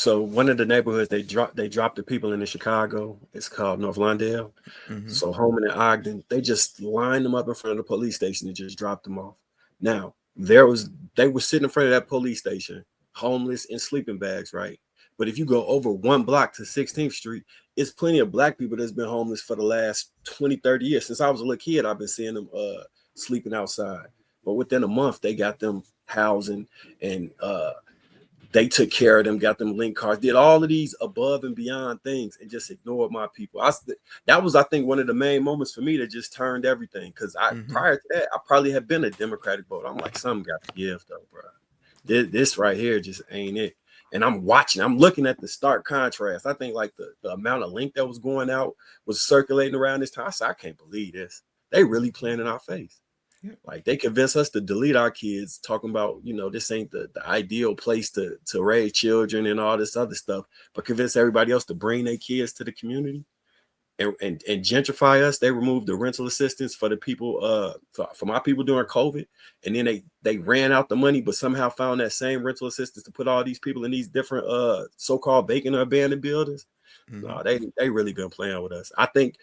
So one of the neighborhoods they dropped the people into Chicago. It's called North Lawndale. Mm-hmm. So Holman and Ogden, they just lined them up in front of the police station and just dropped them off. Now they were sitting in front of that police station, homeless in sleeping bags, right? But if you go over one block to 16th Street, it's plenty of black people that's been homeless for the last 20, 30 years. Since I was a little kid, I've been seeing them sleeping outside. But within a month, they got them housing and they took care of them, got them link cards, did all of these above and beyond things, and just ignored my people. That was, I think, one of the main moments for me that just turned everything. Because Mm-hmm. prior to that, I probably had been a Democratic voter. I'm like, something got to give, though, bro. This right here just ain't it. And I'm looking at the stark contrast. I think like the amount of link that was going out was circulating around this time. I said, I can't believe this. They really playing in our face. Yeah. Like they convince us to delete our kids, talking about, this ain't the ideal place to raise children and all this other stuff, but convince everybody else to bring their kids to the community and gentrify us. They removed the rental assistance for the people, for my people during COVID. And then they ran out the money, but somehow found that same rental assistance to put all these people in these different so-called vacant or abandoned buildings. Mm-hmm. No, they really been playing with us. I think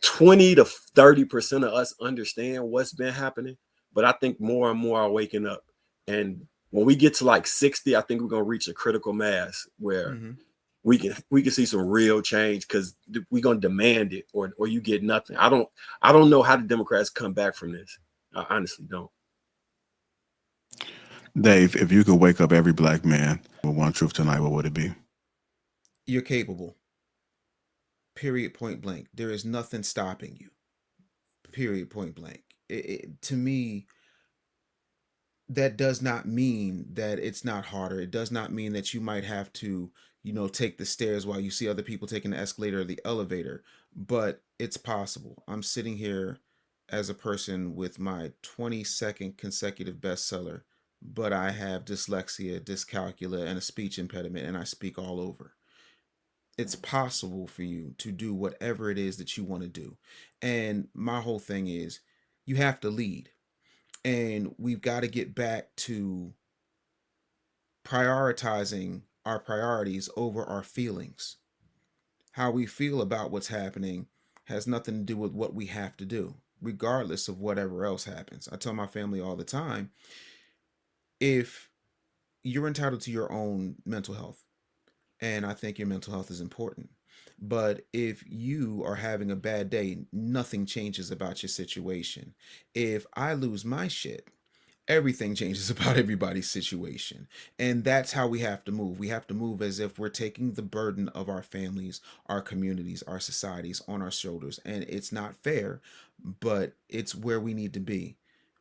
20 to 30% of us understand what's been happening, but I think more and more are waking up. And when we get to like 60, I think we're gonna reach a critical mass where Mm-hmm. we can see some real change, because we're gonna demand it, or you get nothing. I don't know how the Democrats come back from this. I honestly don't. Dave, if you could wake up every black man with one truth tonight, what would it be? You're capable. Period. Point blank. There is nothing stopping you. Period. Point blank. To me, that does not mean that it's not harder. It does not mean that you might have to, take the stairs while you see other people taking the escalator or the elevator, but it's possible. I'm sitting here as a person with my 22nd consecutive bestseller, but I have dyslexia, dyscalculia, and a speech impediment, and I speak all over. It's possible for you to do whatever it is that you want to do. And my whole thing is you have to lead, and we've got to get back to prioritizing our priorities over our feelings. How we feel about what's happening has nothing to do with what we have to do, regardless of whatever else happens. I tell my family all the time, if you're entitled to your own mental health, and I think your mental health is important. But if you are having a bad day, nothing changes about your situation. If I lose my shit, everything changes about everybody's situation. And that's how we have to move. We have to move as if we're taking the burden of our families, our communities, our societies on our shoulders. And it's not fair, but it's where we need to be.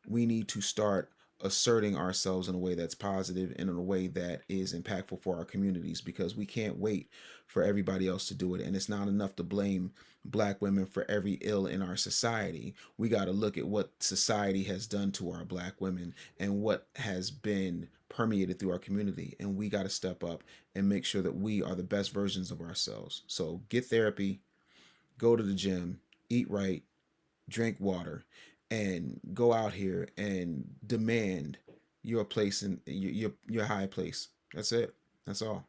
We need to start asserting ourselves in a way that's positive and in a way that is impactful for our communities, because we can't wait for everybody else to do it. And it's not enough to blame black women for every ill in our society. We got to look at what society has done to our black women and what has been permeated through our community. And we got to step up and make sure that we are the best versions of ourselves. So get therapy, go to the gym, eat right, drink water, and go out here and demand your place in your high place. That's it. That's all.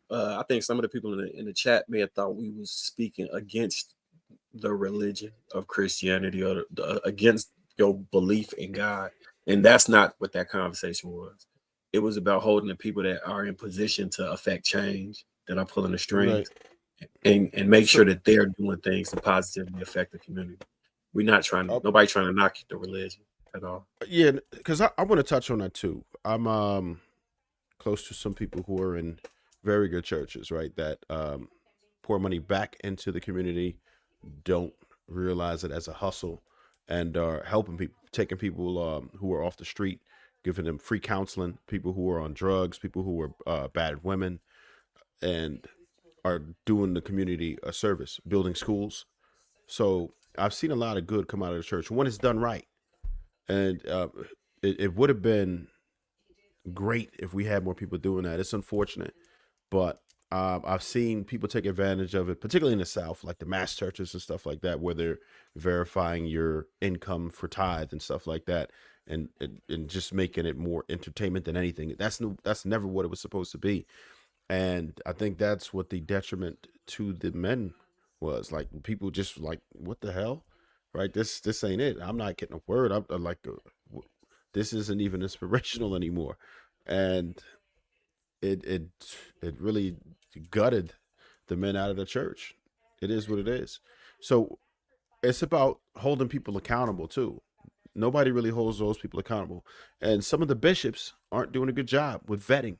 I think some of the people in the chat may have thought we was speaking against the religion of Christianity, or against your belief in God, and that's not what that conversation was. It was about holding the people that are in position to affect change, that are pulling the Right. strings, and make So, sure that they're doing things to positively affect the community. We're not uh, nobody trying to knock the religion at all. yeah, because I want to touch on that too. I'm close to some people who are in very good churches, right? That pour money back into the community, don't realize it as a hustle, and are helping people, taking people who are off the street, giving them free counseling, people who are on drugs, people who are bad women, and are doing the community a service, building schools. So I've seen a lot of good come out of the church when it's done right, and it would have been great if we had more people doing that. It's unfortunate, but I've seen people take advantage of it, particularly in the South, like the mass churches and stuff like that, where they're verifying your income for tithe and stuff like that, and just making it more entertainment than anything. That's never what it was supposed to be. And I think that's what the detriment to the men was. Like people just like, what the hell, right? This ain't it. I'm not getting a word. I'm like, this isn't even inspirational anymore, and it it really gutted the men out of the church. It is what it is. So it's about holding people accountable too. Nobody really holds those people accountable, and some of the bishops aren't doing a good job with vetting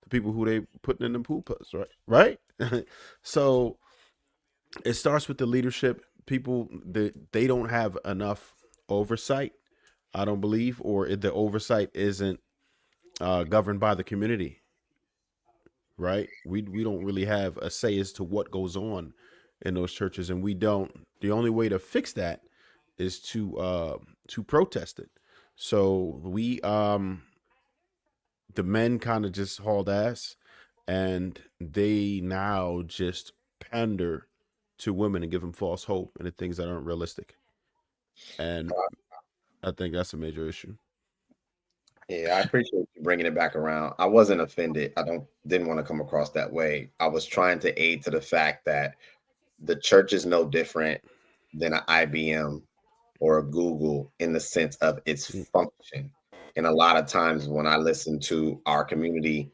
the people who they putting in the pulpits, right? So it starts with the leadership. People that they don't have enough oversight, I don't believe, or the oversight isn't governed by the community, right? We don't really have a say as to what goes on in those churches, and we don't. The only way to fix that is to protest it. So we the men kind of just hauled ass, and they now just pander to women and give them false hope and the things that aren't realistic. And I think that's a major issue. Yeah, I appreciate you bringing it back around. I wasn't offended. Didn't want to come across that way. I was trying to aid to the fact that the church is no different than an IBM or a Google in the sense of its function. And a lot of times when I listen to our community,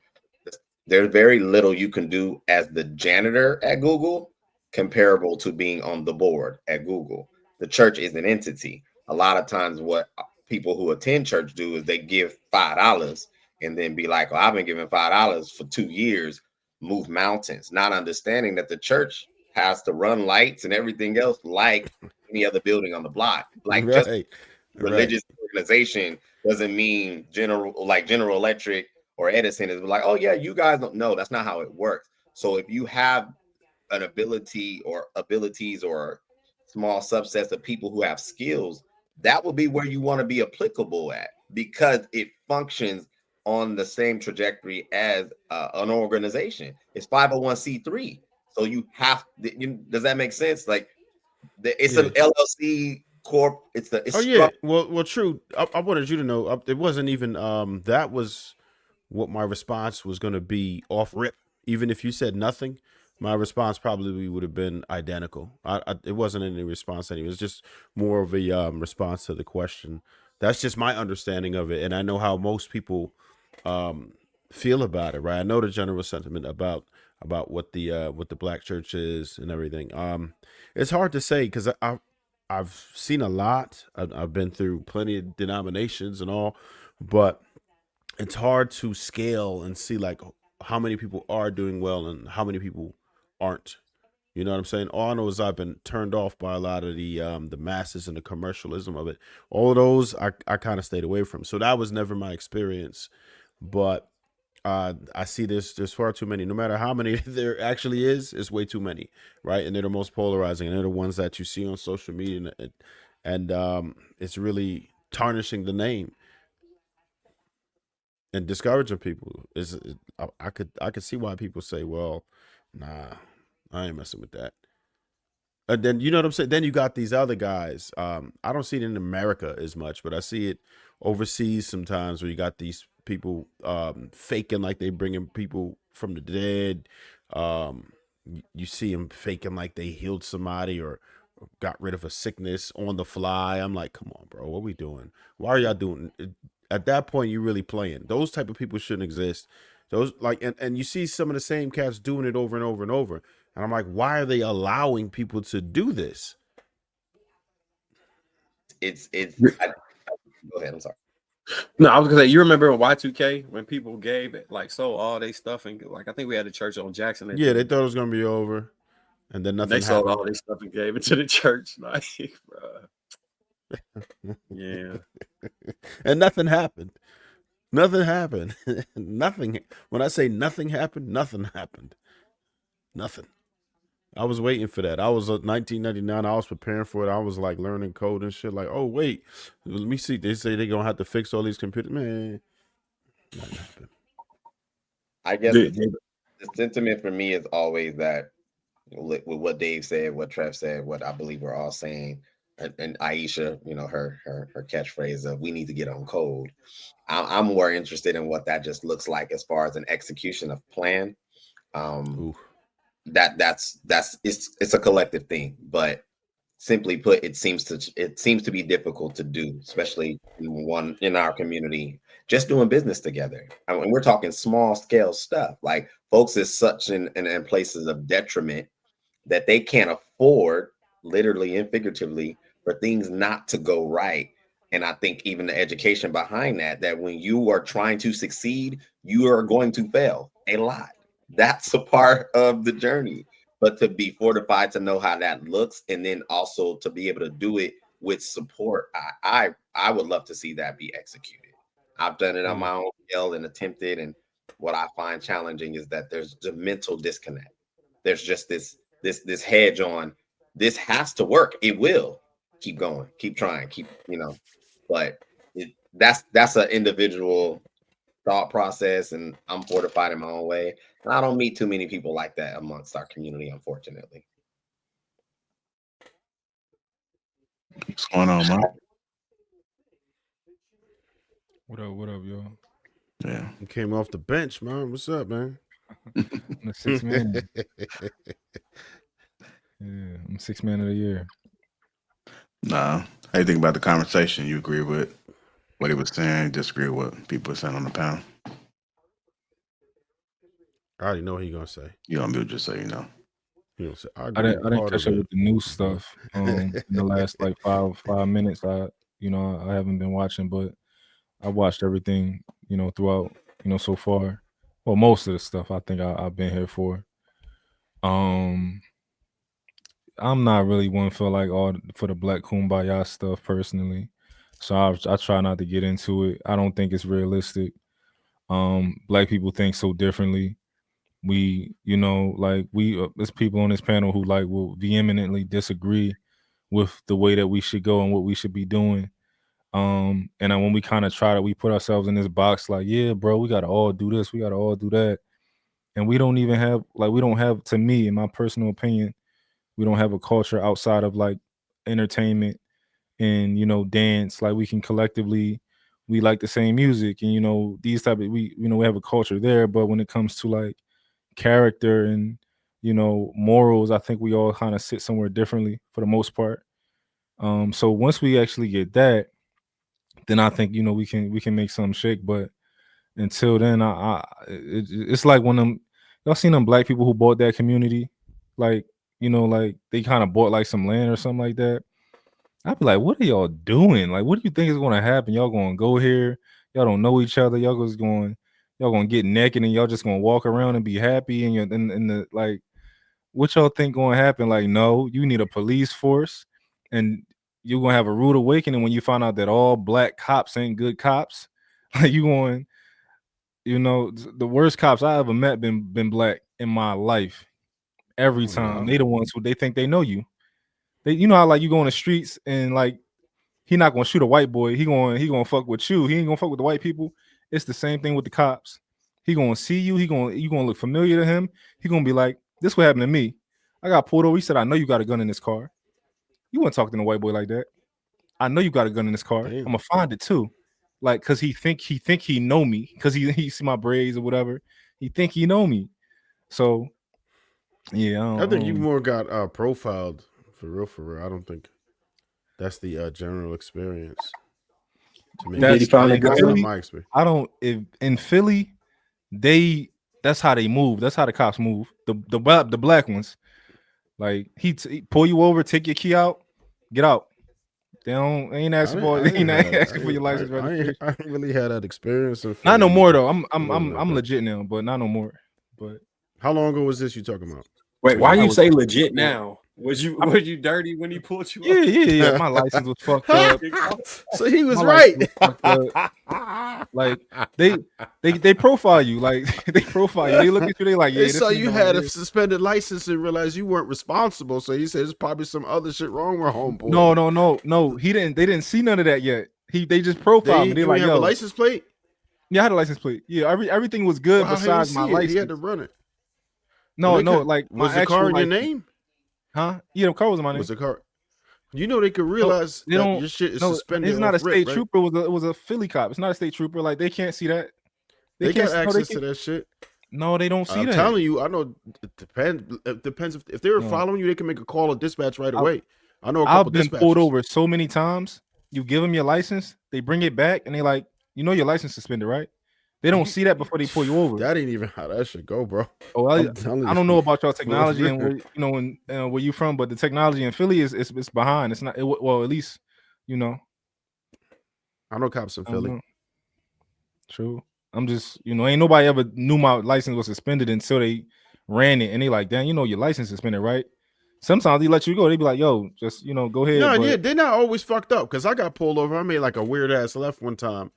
there's very little you can do as the janitor at Google comparable to being on the board at Google. The church is an entity. A lot of times what people who attend church do is they give $5 and then be like, well, I've been giving $5 for 2 years, move mountains, not understanding that the church has to run lights and everything else like any other building on the block. Like just religious organization doesn't mean General Electric or Edison is like, oh yeah, you guys don't know. That's not how it works. So if you have an ability or abilities or small subsets of people who have skills, that will be where you want to be applicable at, because it functions on the same trajectory as an organization. It's 501c3. So you have, does that make sense? Like it's an LLC corp. It's Well, true. I wanted you to know it wasn't even that was what my response was going to be off rip. Even if you said nothing, my response probably would have been identical. It wasn't any response anyway. It was just more of a response to the question. That's just my understanding of it, and I know how most people feel about it. Right? I know the general sentiment about what the black church is and everything. It's hard to say because I've seen a lot. I've been through plenty of denominations and all, but it's hard to scale and see like how many people are doing well and how many people aren't. You know what I'm saying? All I know is I've been turned off by a lot of the masses and the commercialism of it. All of those I kind of stayed away from. So that was never my experience. But I see there's far too many. No matter how many there actually is, it's way too many, right? And they're the most polarizing, and they're the ones that you see on social media, and it's really tarnishing the name and discouraging people. I could see why people say, well, nah, I ain't messing with that. And then you know what I'm saying. Then you got these other guys. I don't see it in America as much, but I see it overseas sometimes, where you got these people faking like they bringing people from the dead. You see them faking like they healed somebody or got rid of a sickness on the fly. I'm like, come on, bro, what we doing? Why are y'all doing it? At that point, you really playing. Those type of people shouldn't exist. Those like, and you see some of the same cats doing it over and over and over. And I'm like, why are they allowing people to do this? Go ahead. I'm sorry. No, I was gonna say, you remember in Y2K when people gave it like sold all their stuff, and like I think we had a church on Jackson. Yeah, they thought it was gonna be over, and then nothing they sold happened. all their stuff and gave it to the church. Like, yeah, and nothing happened. Nothing happened. Nothing. When I say nothing happened, nothing happened. Nothing. I was waiting for that. I was 1999. I was preparing for it. I was like learning code and shit. Like, oh wait, let me see. They say they're gonna have to fix all these computers. Man, nothing happened. I guess the sentiment for me is always that with what Dave said, what Trev said, what I believe we're all saying, and Aisha, her catchphrase of "we need to get on code." I'm more interested in what that just looks like as far as an execution of plan. Um, that's it's a collective thing, but simply put, it seems to be difficult to do, especially in our community, just doing business together. I mean, we're talking small scale stuff. Like folks is such in places of detriment that they can't afford, literally and figuratively, for things not to go right. And I think even the education behind that when you are trying to succeed, you are going to fail a lot. That's a part of the journey. But to be fortified to know how that looks, and then also to be able to do it with support, I would love to see that be executed. I've done it on my own scale and attempted, and what I find challenging is that there's the mental disconnect. There's just this hedge on, this has to work. It will. Keep going, keep trying, but that's an individual thought process, and I'm fortified in my own way. And I don't meet too many people like that amongst our community, unfortunately. What's going on, man? What up, y'all? Yeah. You came off the bench, man. What's up, man? I'm the sixth man. Yeah, I'm sixth man of the year. Nah. How you think about the conversation? You agree with what he was saying? Disagree with what people were saying on the panel? I already know what he's gonna say. You don't mute just so you know. You know, so I didn't catch up with the new stuff in the last like 5 minutes. I haven't been watching, but I watched everything, throughout, so far. Well, most of the stuff I think I've been here for. I'm not really one for like all for the Black Kumbaya stuff personally, so I try not to get into it. I don't think it's realistic. Black people think so differently. We, there's people on this panel who like will vehemently disagree with the way that we should go and what we should be doing. And then when we kind of try to, we put ourselves in this box like, yeah, bro, we got to all do this, we got to all do that. And we don't even have, we don't have, to me, in my personal opinion, we don't have a culture outside of like entertainment and, dance. Like we can collectively, we like the same music and, these type of, we have a culture there. But when it comes to like character and, morals, I think we all kind of sit somewhere differently for the most part. So once we actually get that, then I think we can make something shake. But until then, it's like when y'all seen them Black people who bought that community, like like they kind of bought like some land or something like that. I'd be like, what are y'all doing? Like, what do you think is going to happen? Y'all going to go here? Y'all don't know each other. Y'all going to get naked and y'all just going to walk around and be happy and you're in the like. What y'all think going to happen? Like, no, you need a police force, and you're gonna have a rude awakening when you find out that all Black cops ain't good cops. Like you going, the worst cops I ever met been Black in my life. Every time wow. they the ones who they think they know you. They, how like you go on the streets and like he not gonna shoot a white boy. He gonna fuck with you. He ain't gonna fuck with the white people. It's the same thing with the cops. He gonna see you. You gonna look familiar to him. He gonna be like, this what happened to me. I got pulled over. He said, I know you got a gun in this car. You wouldn't talk to a white boy like that. I know you got a gun in this car. Damn. I'm gonna find it too. Like, cause he think he know me, cause he see my braids or whatever. He think he know me. So yeah, I think you more got profiled for real. I don't think that's the general experience. To me, Did he find a that's gun? not my experience. I don't. If in Philly, that's how they move. That's how the cops move. The Black ones, like he pull you over, take your key out, get out. They ain't asking for your license registration. I ain't really had that experience. Not no more though. I'm legit now, but not no more. But how long ago was this you talking about? Wait, why you say legit now? Was you dirty when he pulled you up? Yeah. My license was fucked up. So he was right. Like they profile you. Like they profile you. They look at you. They like, yeah. They saw you had a suspended license and realized you weren't responsible. So he said there's probably some other shit wrong with homeboy. No. They didn't see none of that yet. They just profiled me. They like, have a license plate? Yeah, I had a license plate. Yeah, everything was good besides my license. He had to run it. No, like was the car in your name? Huh? Yeah, the car was in my name. Was the car? You know they could realize that your shit is suspended. It's not a state trooper. It was a Philly cop. It's not a state trooper. Like they can't see that. They got access to that shit. No, they don't see I'm that. telling you, I know it depends. It depends if they were No. following you, they can make a call or dispatch right away. I know a I've couple been pulled dispatchers. over so many times. You give them your license, they bring it back, and they like, you know, your license suspended, right? They don't see that before they pull you over. That ain't even how that should go, bro. Oh, I'm telling I don't know about y'all For technology and real. where, you know, and where you from, but the technology in Philly is it's behind. It's not well, at least, you know. I know cops in I don't Philly. know. True. I'm just, you know, ain't nobody ever knew my license was suspended until they ran it, and they like, damn, you know, your license suspended, right? Sometimes they let you go. They be like, yo, just, you know, go ahead. No, but yeah, they're not always fucked up because I got pulled over. I made like a weird ass left one time,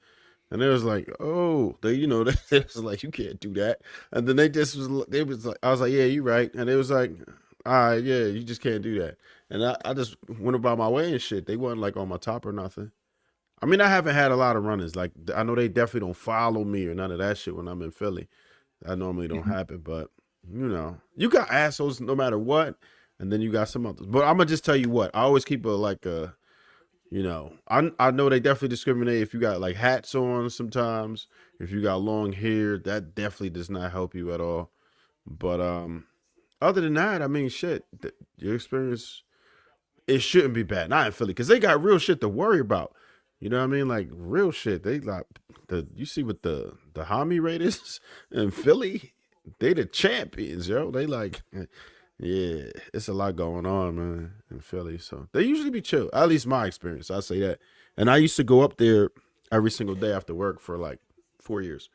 and it was like, oh, they, you know, they was like, you can't do that, and then they was like, I was like, yeah, you right, and it was like, all right, yeah, you just can't do that, and I just went about my way and shit. They wasn't like on my top or nothing. I mean, I haven't had a lot of runners. Like, I know they definitely don't follow me or none of that shit when I'm in Philly. That normally don't happen, but you know, you got assholes no matter what, and then you got some others. But I'm gonna just tell you what, I always keep you know, I know they definitely discriminate if you got like hats on sometimes. If you got long hair, that definitely does not help you at all. But other than that, I mean, shit, your experience, it shouldn't be bad. Not in Philly, because they got real shit to worry about. You know what I mean? Like real shit. They like you see what the homie rate is in Philly. They the champions, yo. They like, yeah, it's a lot going on, man, in Philly. So they usually be chill. At least my experience, I say that. And I used to go up there every single day after work for like 4 years.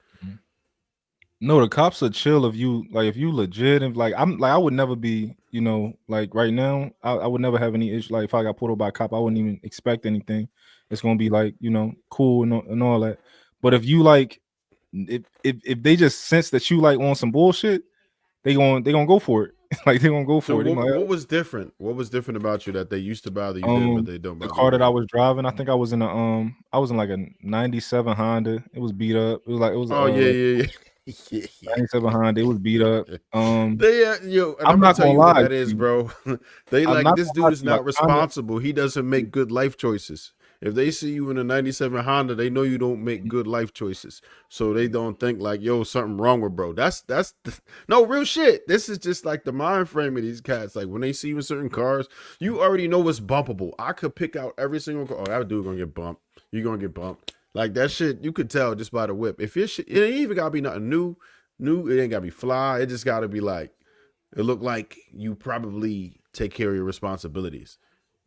no, the cops are chill if you legit, and like I'm like I would never be, you know, like right now, I would never have any issue. Like if I got pulled over by a cop, I wouldn't even expect anything. It's gonna be like, you know, cool and all that. But if you like, if they just sense that you like on some bullshit, they gonna go for it. Like they gonna go So for it. They might, what was different? What was different about you that they used to bother you then, but they don't the bother car you that I now? was driving, I think I was in like a '97 Honda. It was beat up. It was Oh yeah, like yeah, yeah. yeah. 97 Honda. It was beat up. They yo, and I'm I'm gonna not tell gonna you what lie that to is, you. bro. They I'm like not this gonna lie dude to is you. not responsible. He doesn't make good life choices. If they see you in a 97 Honda, they know you don't make good life choices. So they don't think like, yo, something wrong with bro. No real shit. This is just like the mind frame of these cats. Like when they see you in certain cars, you already know what's bumpable. I could pick out every single car. Oh, that dude gonna get bumped. You gonna get bumped. Like that shit, you could tell just by the whip. If your shit, it ain't even gotta be nothing new. It ain't gotta be fly. It just gotta be like, it look like you probably take care of your responsibilities.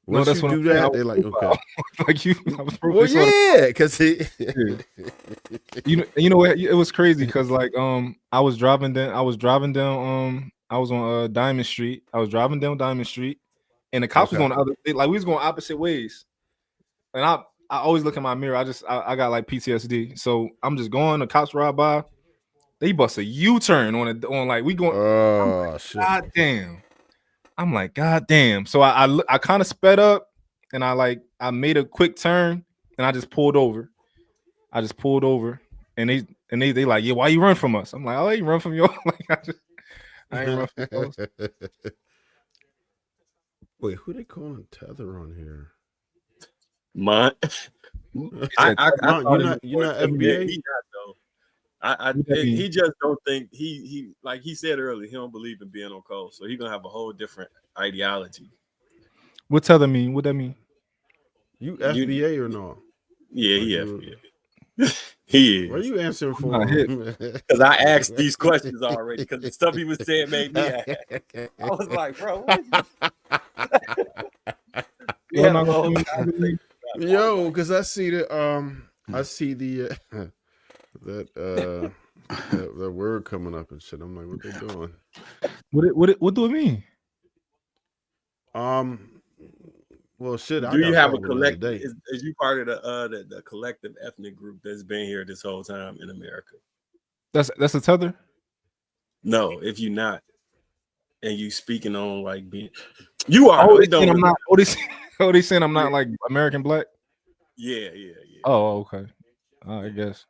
No, Once that's you what I'm do saying. I that, was they're like, okay. profile. Like you, I was Well, they saw the, yeah, because yeah. You know what? It was crazy because like I was driving down. I was on Diamond Street. I was driving down Diamond Street, and the cops was on the other. Like we was going opposite ways, and I always look in my mirror. I got like PTSD, so I'm just going. The cops ride by. They bust a U-turn on like we going. I'm like, Oh shit. God damn. I'm like, God damn. So I kind of sped up, and I made a quick turn, and I just pulled over. And they like, yeah, why you run from us? I'm like, oh, I ain't run from you. Like I ain't run from you. Wait, who they calling Tether on here? Mine. Said, I Mom, thought you're not he FBA? not though. what that mean? He just don't think he like he said earlier, he don't believe in being on code, so he's gonna have a whole different ideology. What Tether mean? What that mean? You You, FBA or no? yeah, Like he you, FBA. He why are is. you answering I'm for not hip. him? Because I asked these questions already. Because the stuff he was saying made me ask. I was like, bro, what is we Y'all had a not gonna whole tell me what that conversation. mean? Yo, because I see the that word coming up and shit. I'm like, what they doing? What do it mean? Well, shit, I Do you got have a fucked with the other collective? day. Is you part of the collective ethnic group that's been here this whole time in America? That's a Tether? No, if you're not, and you speaking on like being, you are Oh, though. they It don't saying I'm really. not. They saying I'm not like American black. Yeah. Oh, okay. I guess.